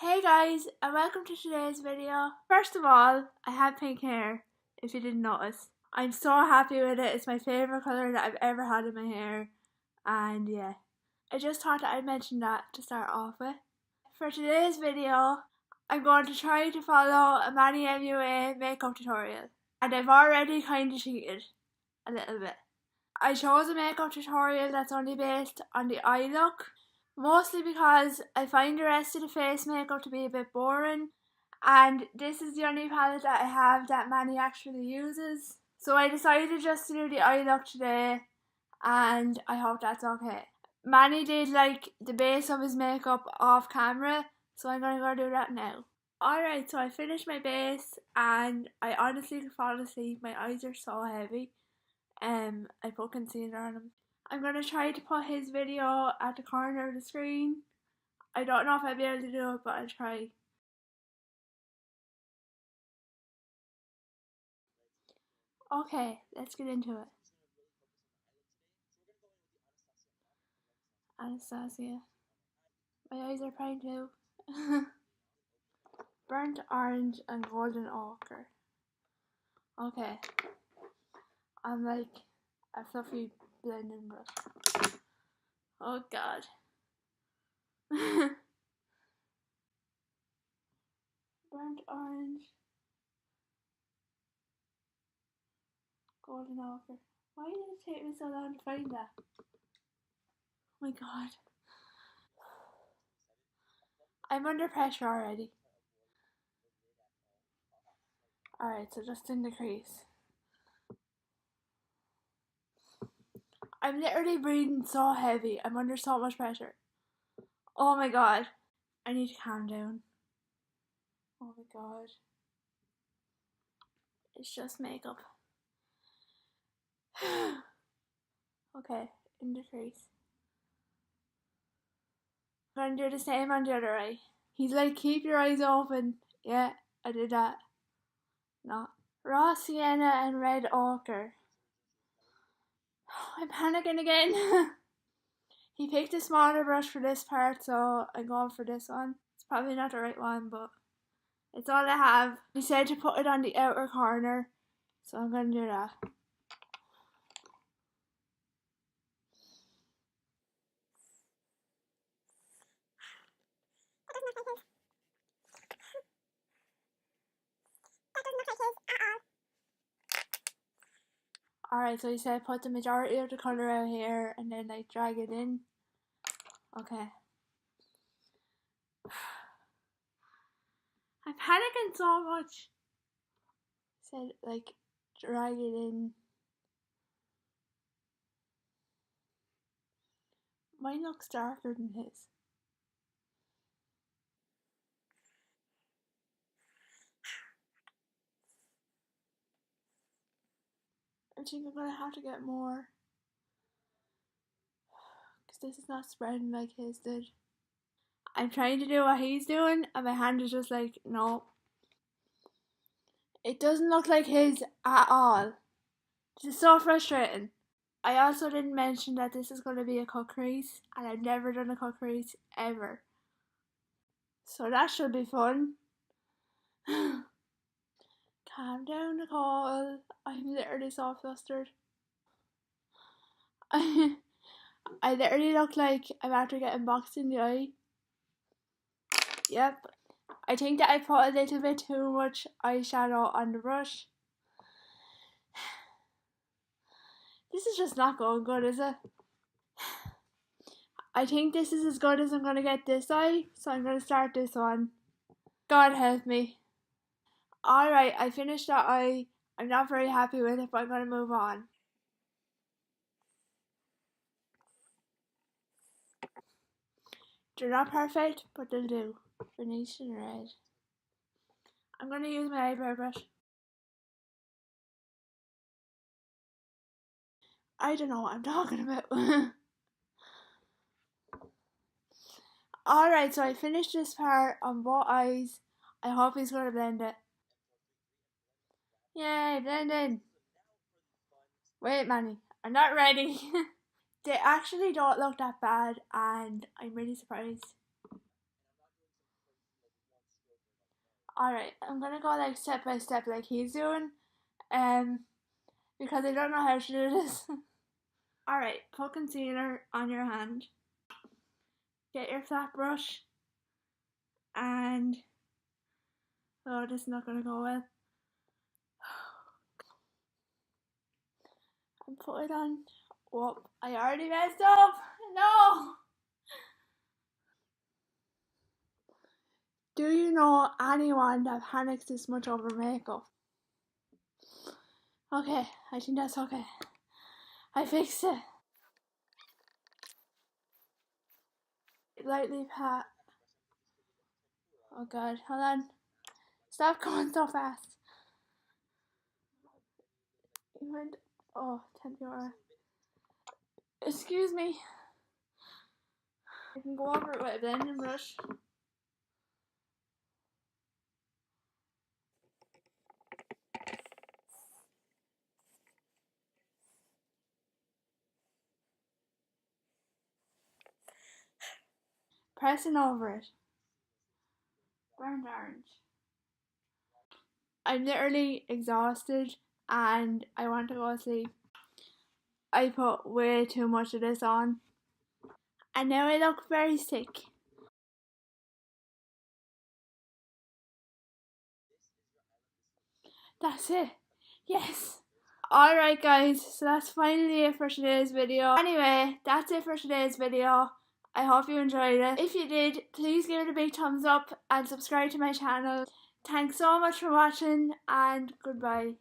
Hey guys, and welcome to today's video. First of all, I have pink hair, if you didn't notice. I'm so happy with it. It's my favourite colour that I've ever had in my hair. And yeah, I just thought that I'd mention that to start off with. For today's video, I'm going to try to follow a Manny Mua makeup tutorial. And I've already kind of cheated a little bit. I chose a makeup tutorial that's only based on the eye look. Mostly because I find the rest of the face makeup to be a bit boring, and this is the only palette that I have that Manny actually uses. So I decided just to do the eye look today, and I hope that's okay. Manny did like the base of his makeup off camera, so I'm gonna go do that now. Alright, so I finished my base and I honestly could fall asleep. My eyes are so heavy. I put concealer on them. I'm going to try to put his video at the corner of the screen. I don't know if I'll be able to do it, but I'll try. Okay, let's get into it. Anastasia. My eyes are fine too. Burnt orange and golden ochre. Okay. I'm like a fluffy blending brush. Oh god. Burnt orange. Golden ochre. Why did it take me so long to find that? Oh my god. I'm under pressure already. Alright, so just in the crease. I'm literally breathing so heavy. I'm under so much pressure. Oh my god. I need to calm down. Oh my god. It's just makeup. Okay, in the crease. I'm gonna do the same on the other eye. He's like, keep your eyes open. Yeah, I did that. No. Raw sienna and red ochre. I'm panicking again. He picked a smaller brush for this part, so I'm going for this one. It's probably not the right one, but it's all I have. He said to put it on the outer corner, so I'm going to do that. Alright, so he said put the majority of the colour out here and then like drag it in. Okay. I'm panicking so much. He said like drag it in. Mine looks darker than his. I think I'm gonna have to get more, because this is not spreading like his did. I'm trying to do what he's doing and my hand is just like, no. It doesn't look like his at all. This is so frustrating. I also didn't mention that this is going to be a cut crease, and I've never done a cut crease ever. So that should be fun. Calm down, Nicole. I'm literally so flustered. I literally look like I'm after getting boxed in the eye. Yep. I think that I put a little bit too much eyeshadow on the brush. This is just not going good, is it? I think this is as good as I'm going to get this eye, so I'm going to start this one. God help me. Alright, I finished that eye. I'm not very happy with it, but I'm going to move on. They're not perfect, but they'll do. Venetian red. I'm going to use my eyebrow brush. I don't know what I'm talking about. Alright, so I finished this part on both eyes. I hope he's going to blend it. Yay, blend in. Wait, Manny, I'm not ready. They actually don't look that bad, and I'm really surprised. Alright, I'm gonna go like step by step like he's doing. Because I don't know how to do this. Alright, put concealer on your hand. Get your flat brush. And oh, this is not gonna go well. And put it on. Whoop, I already messed up. No! Do you know anyone that panics this much over makeup? Okay, I think that's okay. I fixed it. Lightly pat. Oh god, hold on. Stop going so fast. You went. Oh, 10 euro. Excuse me. I can go over it with a blending brush. Pressing over it. Burnt orange. I'm literally exhausted and I want to go to sleep. I put way too much of this on. And now I look very sick. That's it. Yes. Alright guys, so that's finally it for today's video. Anyway, that's it for today's video. I hope you enjoyed it. If you did, please give it a big thumbs up and subscribe to my channel. Thanks so much for watching and goodbye.